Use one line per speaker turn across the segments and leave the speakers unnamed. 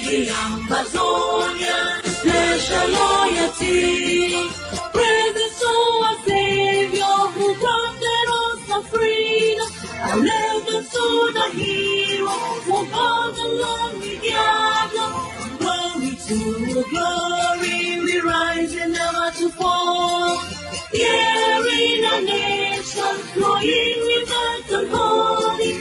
The Ambazonian, pledge their loyalty. Praise to our Savior who granted us the freedom. Allegiance to the hero who fought along we gather. Glory to glory, we rise and never to fall. Here in a nation, flowing with earth and holy.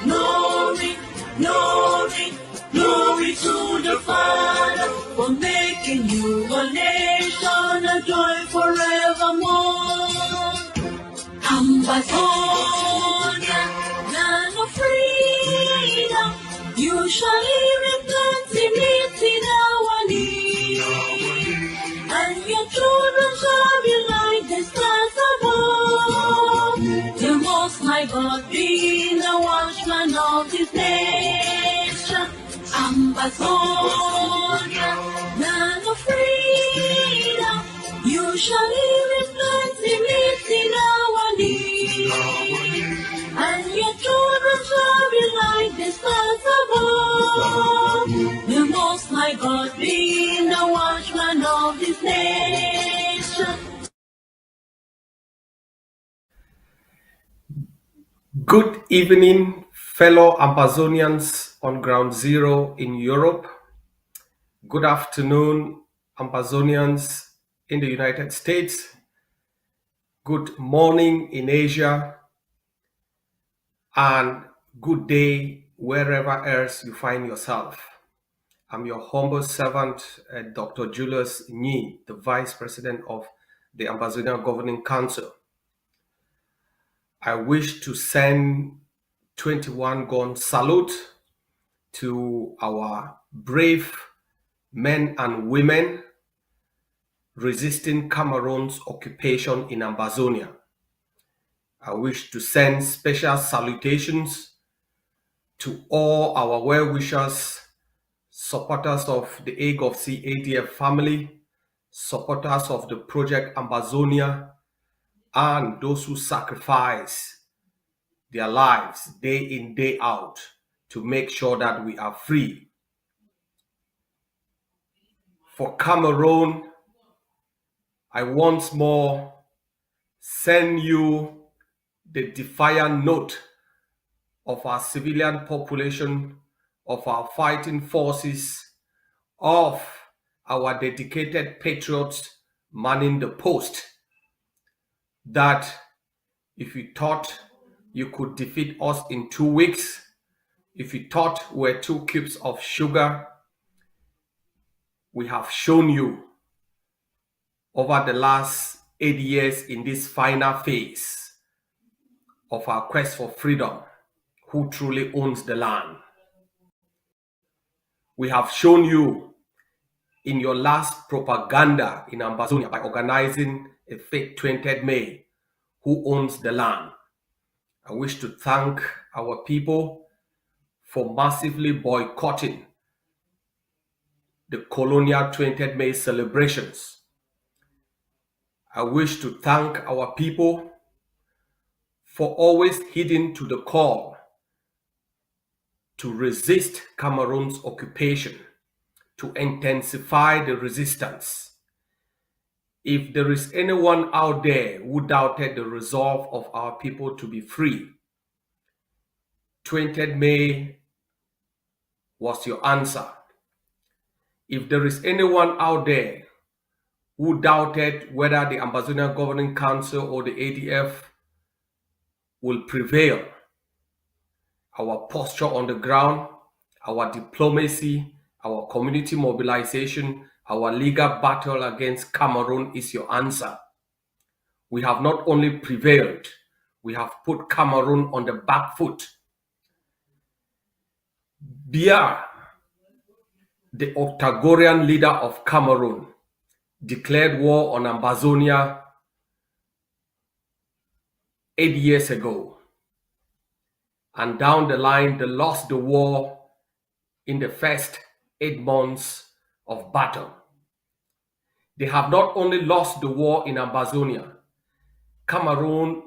Glory, glory, glory to the Father for making you a nation, a joy forevermore. Ambazonia, land of freedom, you shall live in plenty, meeting our need. And your children shall be like the stars above. The Most High God being the watchman of this nation. Ambazonia, land of freedom, you shall live in plenty, meeting our need. And your children shall be like the stars above. The Most High God being the watchman of this nation.
Good evening, fellow Ambazonians on ground zero in Europe. Good afternoon, Ambazonians in the United States. Good morning in Asia. And good day wherever else you find yourself. I'm your humble servant, Dr. Julius Nyih, the Vice President of the Ambazonian Governing Council. I wish to send 21 gun salute to our brave men and women resisting Cameroon's occupation in Ambazonia. I wish to send special salutations to all our well-wishers, supporters of the AGovC ADF family, supporters of the project Ambazonia, and those who sacrifice their lives day in, day out to make sure that we are free. For Cameroon, I once more send you the defiant note of our civilian population, of our fighting forces, of our dedicated patriots manning the post, that if you thought you could defeat us in 2 weeks, if you thought we're 2 cubes of sugar, we have shown you over the last 8 years in this final phase of our quest for freedom, who truly owns the land. We have shown you in your last propaganda in Ambazonia by organizing a fake 20th May, who owns the land. I wish to thank our people for massively boycotting the colonial 20th May celebrations. I wish to thank our people for always heeding to the call to resist Cameroon's occupation, to intensify the resistance. If there is anyone out there who doubted the resolve of our people to be free, 20th May was your answer. If there is anyone out there who doubted whether the Ambazonian Governing Council or the ADF will prevail, our posture on the ground, our diplomacy, our community mobilization, our legal battle against Cameroon is your answer. We have not only prevailed, we have put Cameroon on the back foot. Biya, the Octagorian leader of Cameroon, declared war on Ambazonia 8 years ago. And down the line, they lost the war in the first 8 months of battle. They have not only lost the war in Ambazonia, Cameroon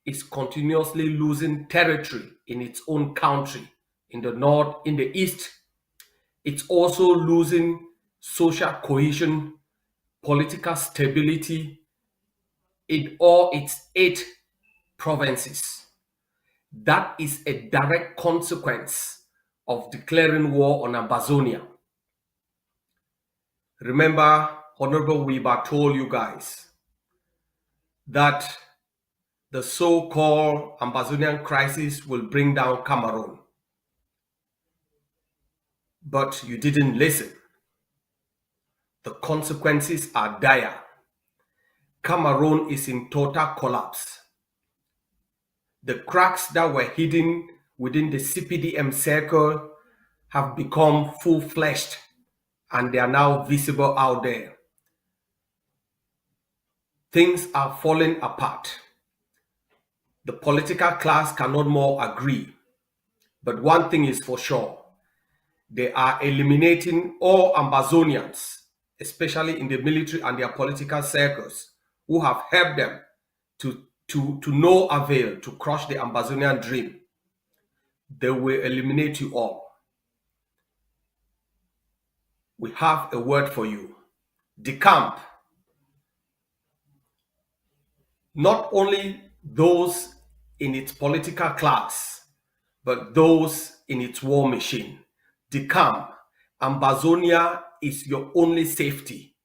is continuously losing territory in its own country, in the north, in the east, It's also losing social cohesion, political stability in all its 8 provinces. That is a direct consequence of declaring war on Ambazonia. Remember, Honorable Weber told you guys that the so-called Ambazonian crisis will bring down Cameroon. But you didn't listen. The consequences are dire. Cameroon is in total collapse. The cracks that were hidden within the CPDM circle have become full-fledged and they are now visible out there. Things are falling apart. The political class cannot more agree. But one thing is for sure, they are eliminating all Ambazonians, especially in the military and their political circles, who have helped them to no avail to crush the Ambazonian dream. They will eliminate you all. We have a word for you. Decamp. Not only those in its political class, but those in its war machine. Decamp. Ambazonia is your only safety.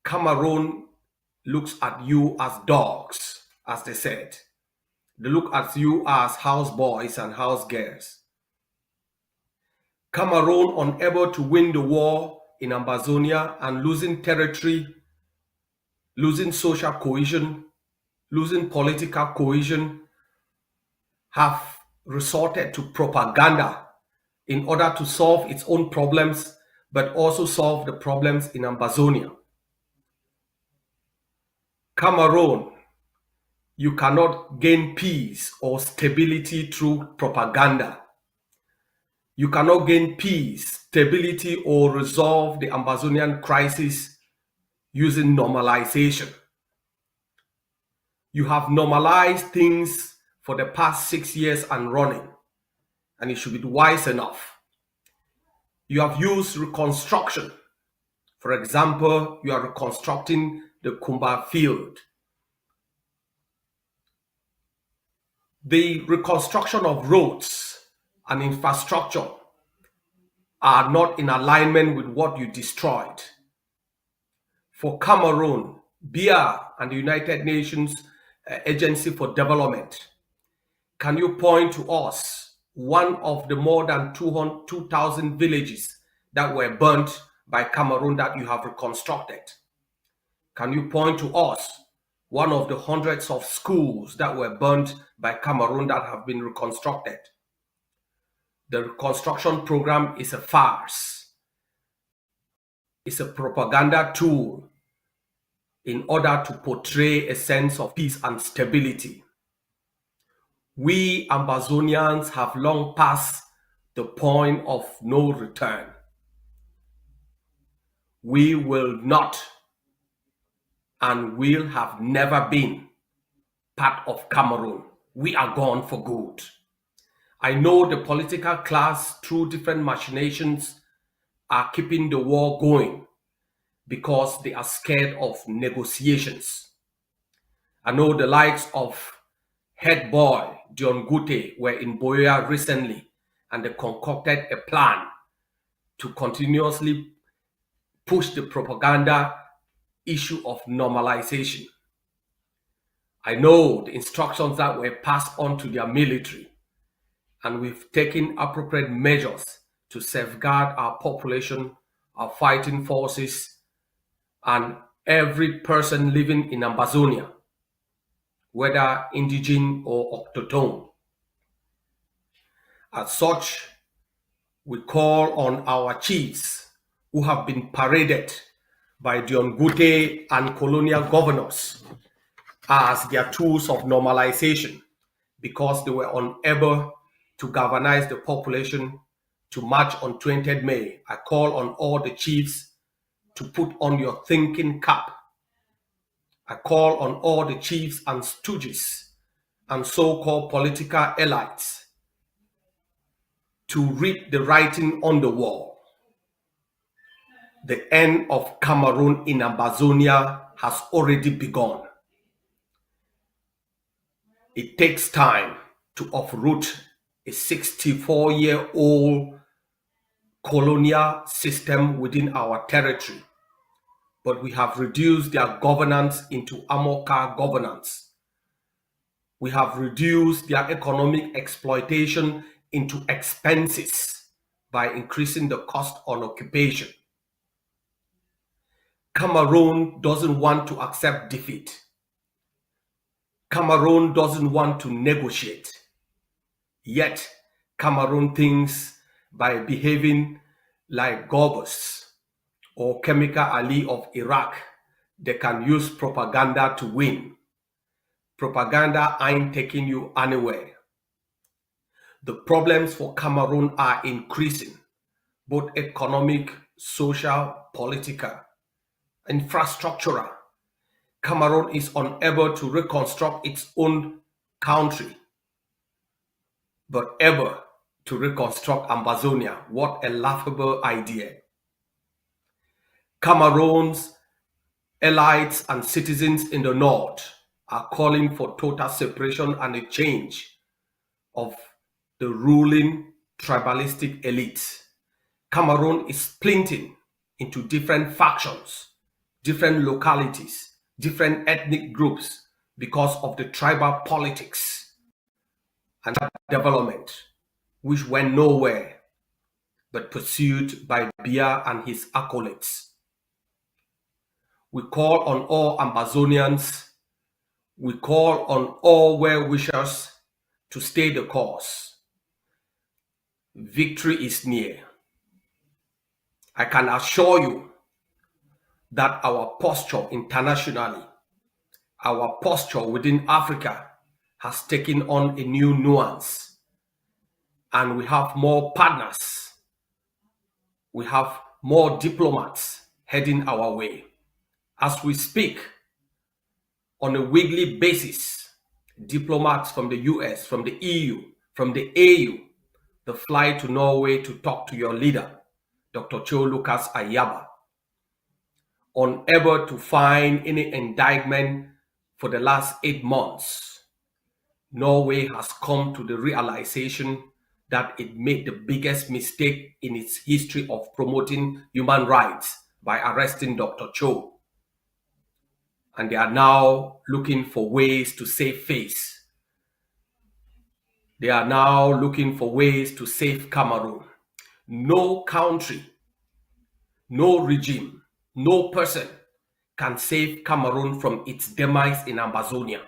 Cameroon looks at you as dogs, as they said. They look at you as houseboys and housegirls. Cameroon, unable to win the war in Ambazonia and losing territory, losing social cohesion, losing political cohesion, have resorted to propaganda in order to solve its own problems, but also solve the problems in Ambazonia. Cameroon, you cannot gain peace or stability through propaganda. You cannot gain peace, stability, or resolve the Ambazonian crisis using normalization. You have normalized things for the past 6 years and running, and you should be wise enough. You have used reconstruction. For example, you are reconstructing the Kumba field. The reconstruction of roads and infrastructure are not in alignment with what you destroyed. For Cameroon, BIA and the United Nations Agency for Development, can you point to us one of the more than 2,000 villages that were burnt by Cameroon that you have reconstructed? Can you point to us one of the hundreds of schools that were burnt by Cameroon that have been reconstructed? The reconstruction program is a farce. It's a propaganda tool in order to portray a sense of peace and stability. We Ambazonians have long passed the point of no return. We will not and will have never been part of Cameroon. We are gone for good. I know the political class, through different machinations, are keeping the war going because they are scared of negotiations. I know the likes of head boy John Gute were in Boya recently, and they concocted a plan to continuously push the propaganda issue of normalization. I know the instructions that were passed on to their military, and we've taken appropriate measures to safeguard our population, our fighting forces, and every person living in Ambazonia, whether indigenous or autochtone. As such, we call on our chiefs who have been paraded by John Gute and colonial governors as their tools of normalization because they were unable to galvanize the population to march on 20th May. I call on all the chiefs to put on your thinking cap. I call on all the chiefs and stooges and so-called political elites to read the writing on the wall. The end of Cameroon in Ambazonia has already begun. It takes time to uproot a 64-year-old colonial system within our territory, but we have reduced their governance into Amoka governance. We have reduced their economic exploitation into expenses by increasing the cost on occupation. Cameroon doesn't want to accept defeat. Cameroon doesn't want to negotiate. Yet, Cameroon thinks by behaving like Goebbels or Chemical Ali of Iraq, they can use propaganda to win. Propaganda ain't taking you anywhere. The problems for Cameroon are increasing, both economic, social, political, infrastructural. Cameroon is unable to reconstruct its own country, but able to reconstruct Ambazonia. What a laughable idea. Cameroon's elites and citizens in the north are calling for total separation and a change of the ruling tribalistic elite. Cameroon is splitting into different factions, different localities, different ethnic groups because of the tribal politics and development, which went nowhere but pursued by Biya and his acolytes. We call on all Ambazonians, we call on all well-wishers to stay the course. Victory is near. I can assure you that our posture internationally, our posture within Africa has taken on a new nuance, and we have more partners. We have more diplomats heading our way. As we speak, on a weekly basis, diplomats from the US, from the EU, from the AU, they fly to Norway to talk to your leader, Dr. Cho Lucas Ayaba. Unable to find any indictment for the last 8 months, Norway has come to the realization that it made the biggest mistake in its history of promoting human rights by arresting Dr. Cho. And they are now looking for ways to save face. They are now looking for ways to save Cameroon. No country, no regime, no person can save Cameroon from its demise in Ambazonia.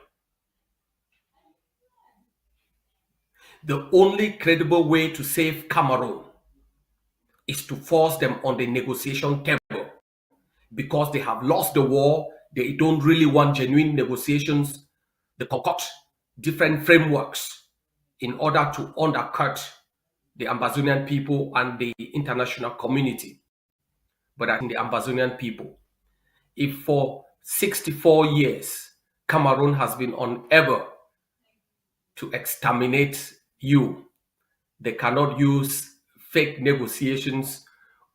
The only credible way to save Cameroon is to force them on the negotiation table, because they have lost the war. They don't really want genuine negotiations. They concoct different frameworks in order to undercut the Ambazonian people and the international community. But I think the Ambazonian people, if for 64 years Cameroon has been unable to exterminate you, they cannot use fake negotiations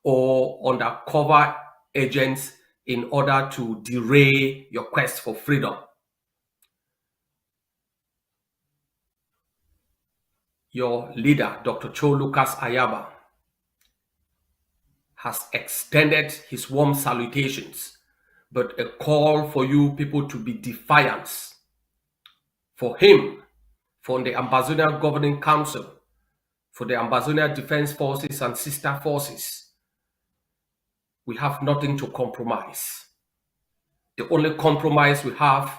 or undercover agents in order to derail your quest for freedom. Your leader, Dr. Cho Lucas Ayaba, has extended his warm salutations, but a call for you people to be defiant. For him, for the Ambazonian Governing Council, for the Ambazonian Defense Forces and sister forces, we have nothing to compromise. The only compromise we have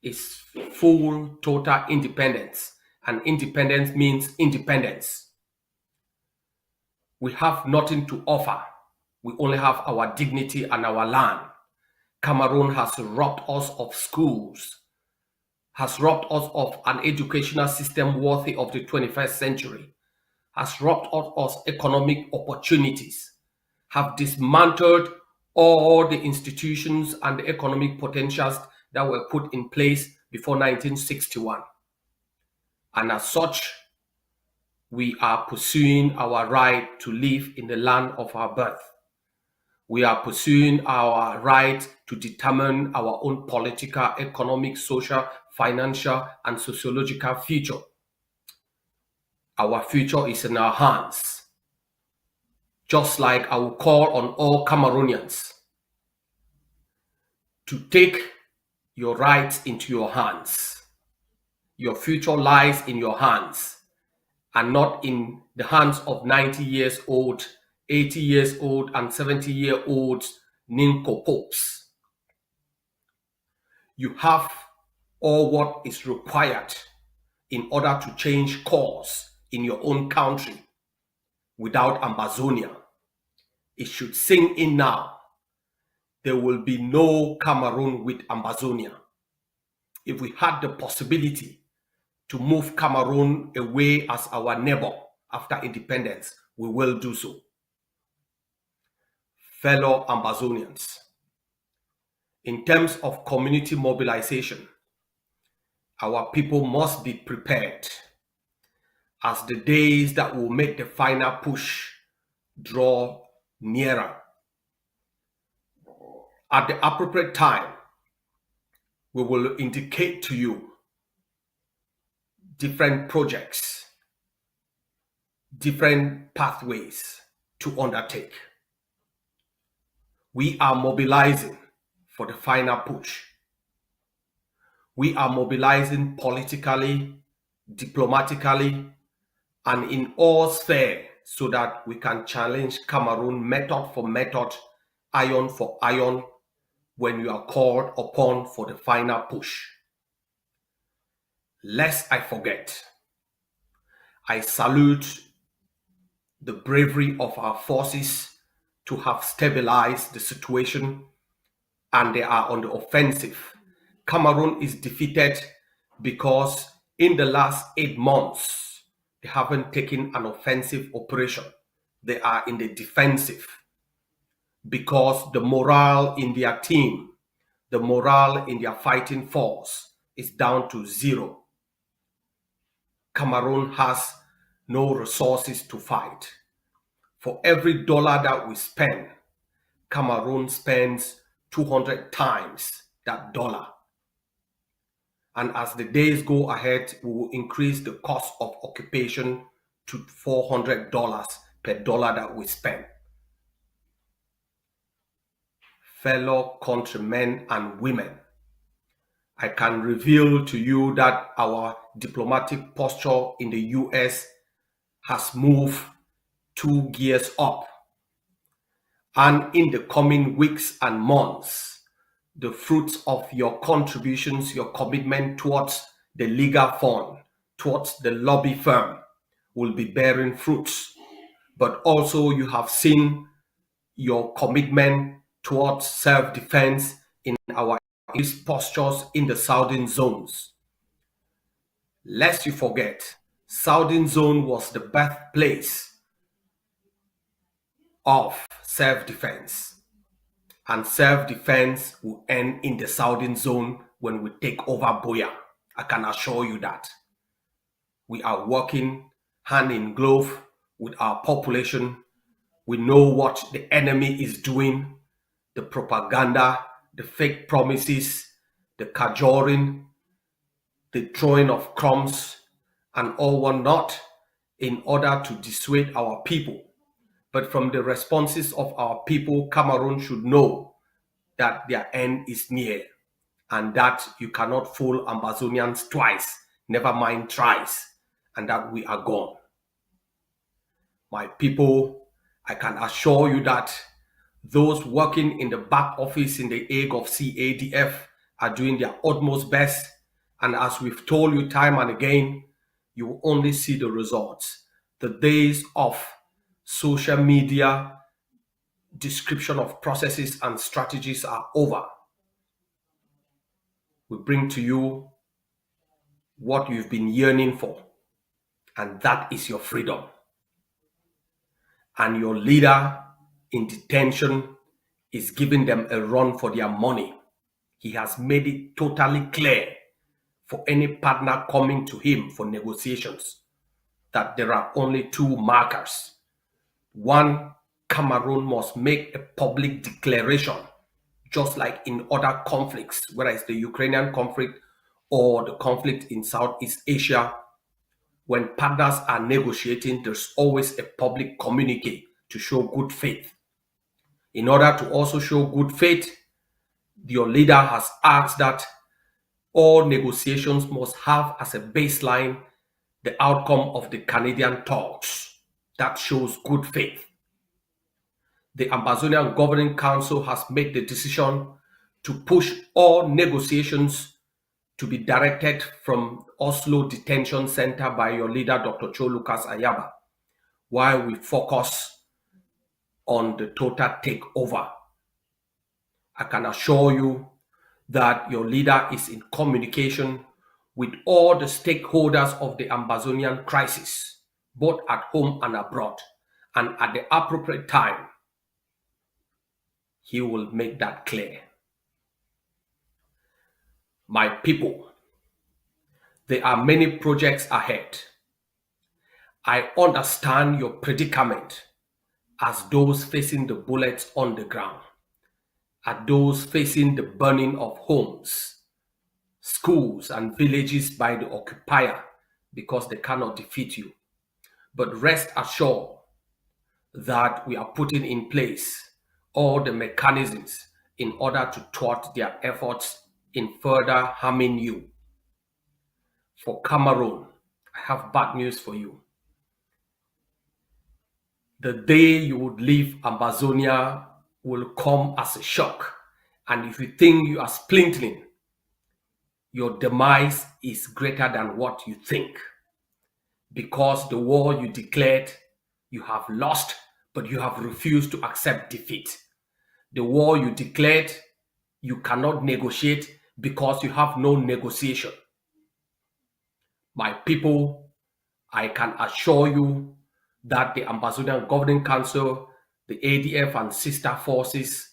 is full, total independence. And independence means independence. We have nothing to offer. We only have our dignity and our land. Cameroon has robbed us of schools, has robbed us of an educational system worthy of the 21st century, has robbed us of economic opportunities, have dismantled all the institutions and the economic potentials that were put in place before 1961. And as such, we are pursuing our right to live in the land of our birth. We are pursuing our right to determine our own political, economic, social, financial, and sociological future. Our future is in our hands. Just like I will call on all Cameroonians to take your rights into your hands. Your future lies in your hands and not in the hands of 90 years old, 80 years old, and 70-year-old nincompoops. You have all what is required in order to change course in your own country without Ambazonia. It should sink in now. There will be no Cameroon with Ambazonia. If we had the possibility to move Cameroon away as our neighbor after independence, we will do so. Fellow Ambazonians, in terms of community mobilization, our people must be prepared as the days that will make the final push draw nearer. At the appropriate time, we will indicate to you different projects, different pathways to undertake. We are mobilizing for the final push. We are mobilizing politically, diplomatically, and in all spheres so that we can challenge Cameroon method for method, iron for iron, when you are called upon for the final push. Lest I forget, I salute the bravery of our forces to have stabilized the situation, and they are on the offensive. Cameroon is defeated because in the last 8 months, they haven't taken an offensive operation. They are in the defensive because the morale in their team, the morale in their fighting force is down to zero. Cameroon has no resources to fight. For every dollar that we spend, Cameroon spends 200 times that dollar. And as the days go ahead, we will increase the cost of occupation to $400 per dollar that we spend. Fellow countrymen and women, I can reveal to you that our diplomatic posture in the US has moved 2 gears up. And in the coming weeks and months, the fruits of your contributions, your commitment towards the legal fund, towards the lobby firm, will be bearing fruits. But also you have seen your commitment towards self-defense in our postures in the southern zones. Lest you forget, southern zone was the birthplace of self-defense. And self-defense will end in the southern zone when we take over Boya. I can assure you that. We are working hand in glove with our population. We know what the enemy is doing, the propaganda, the fake promises, the cajoling, the throwing of crumbs, and all whatnot in order to dissuade our people. But from the responses of our people, Cameroon should know that their end is near and that you cannot fool Ambazonians twice, never mind thrice, and that we are gone. My people, I can assure you that those working in the back office in the AGovC ADF are doing their utmost best. And as we've told you time and again, you will only see the results. The days of social media description of processes and strategies are over. We bring to you what you've been yearning for, and that is your freedom. And your leader in detention is giving them a run for their money. He has made it totally clear for any partner coming to him for negotiations that there are only 2 markers. One Cameroon must make a public declaration, just like in other conflicts, whether it's the Ukrainian conflict or the conflict in Southeast Asia. When partners are negotiating, there's always a public communique to show good faith. In order to also show good faith, your leader has asked that all negotiations must have as a baseline the outcome of the Canadian talks. That shows good faith. The Ambazonian Governing Council has made the decision to push all negotiations to be directed from Oslo Detention Center by your leader, Dr. Julius Nyih, while we focus on the total takeover. I can assure you that your leader is in communication with all the stakeholders of the Ambazonian crisis, both at home and abroad, and at the appropriate time, he will make that clear. My people, there are many projects ahead. I understand your predicament as those facing the bullets on the ground, as those facing the burning of homes, schools, and villages by the occupier because they cannot defeat you. But rest assured that we are putting in place all the mechanisms in order to thwart their efforts in further harming you. For Cameroon, I have bad news for you. The day you would leave Ambazonia will come as a shock. And if you think you are splintering, your demise is greater than what you think. Because the war you declared, you have lost, but you have refused to accept defeat. The war you declared, you cannot negotiate because you have no negotiation. My people, I can assure you that the Ambazonian Governing Council, the ADF and sister forces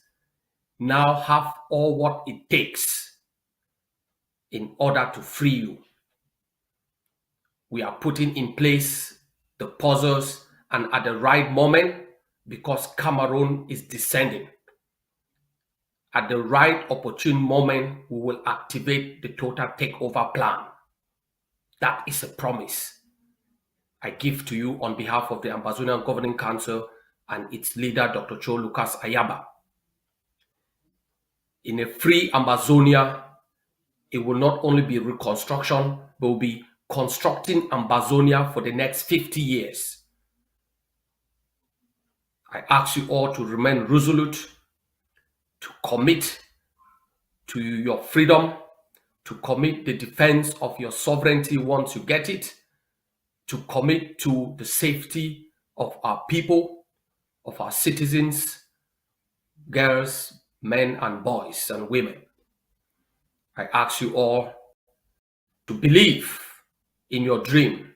now have all what it takes in order to free you. We are putting in place the puzzles, and at the right moment, because Cameroon is descending, at the right opportune moment, we will activate the total takeover plan. That is a promise I give to you on behalf of the Ambazonian Governing Council and its leader, Dr. Julius Nyih. In a free Ambazonia, it will not only be reconstruction, but will be constructing Ambazonia for the next 50 years. I ask you all to remain resolute, to commit to your freedom, to commit the defense of your sovereignty once you get it, to commit to the safety of our people, of our citizens, girls, men and boys and women. I ask you all to believe in your dream.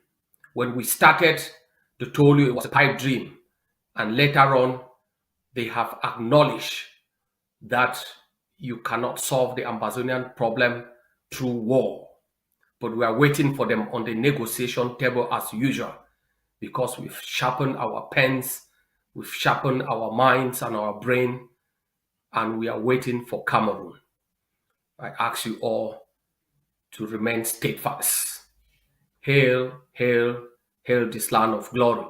When we started, they told you it was a pipe dream, and later on, they have acknowledged that you cannot solve the Ambazonian problem through war. But we are waiting for them on the negotiation table as usual, because we've sharpened our pens, we've sharpened our minds and our brain, and we are waiting for Cameroon. I ask you all to remain steadfast. Hail, hail, hail this land of glory.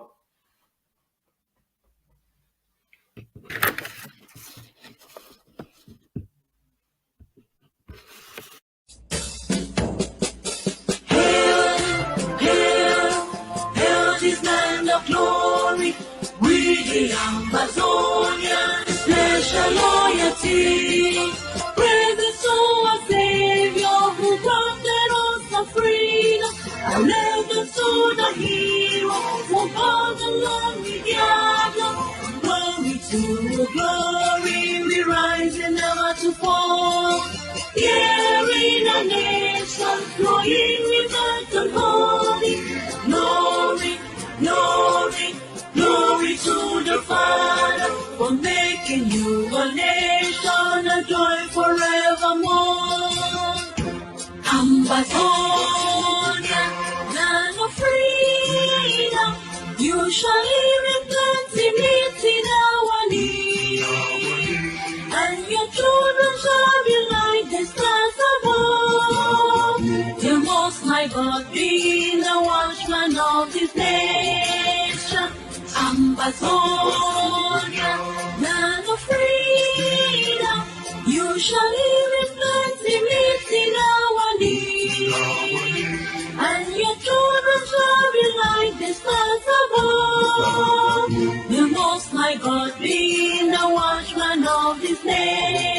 Glory, we the Ambazonians, pledge our loyalty. Praise the soul of Savior who granted us the freedom. Our legends to the hero who brought along the gather. Glory to glory, we rise and never to fall. Here in a nation, flowing with the holy glory. Glory, glory to the Father for making you a nation, a joy forevermore. Ambazonia, land of freedom, you shall live in plenty, meet in our your children shall be like the stars above. The Most High God be the watchman of this nation. Ambazonia, land of freedom, you shall live in plenty, meeting our needs. And your children shall be like the stars above. The Most High God be the watchman of this nation.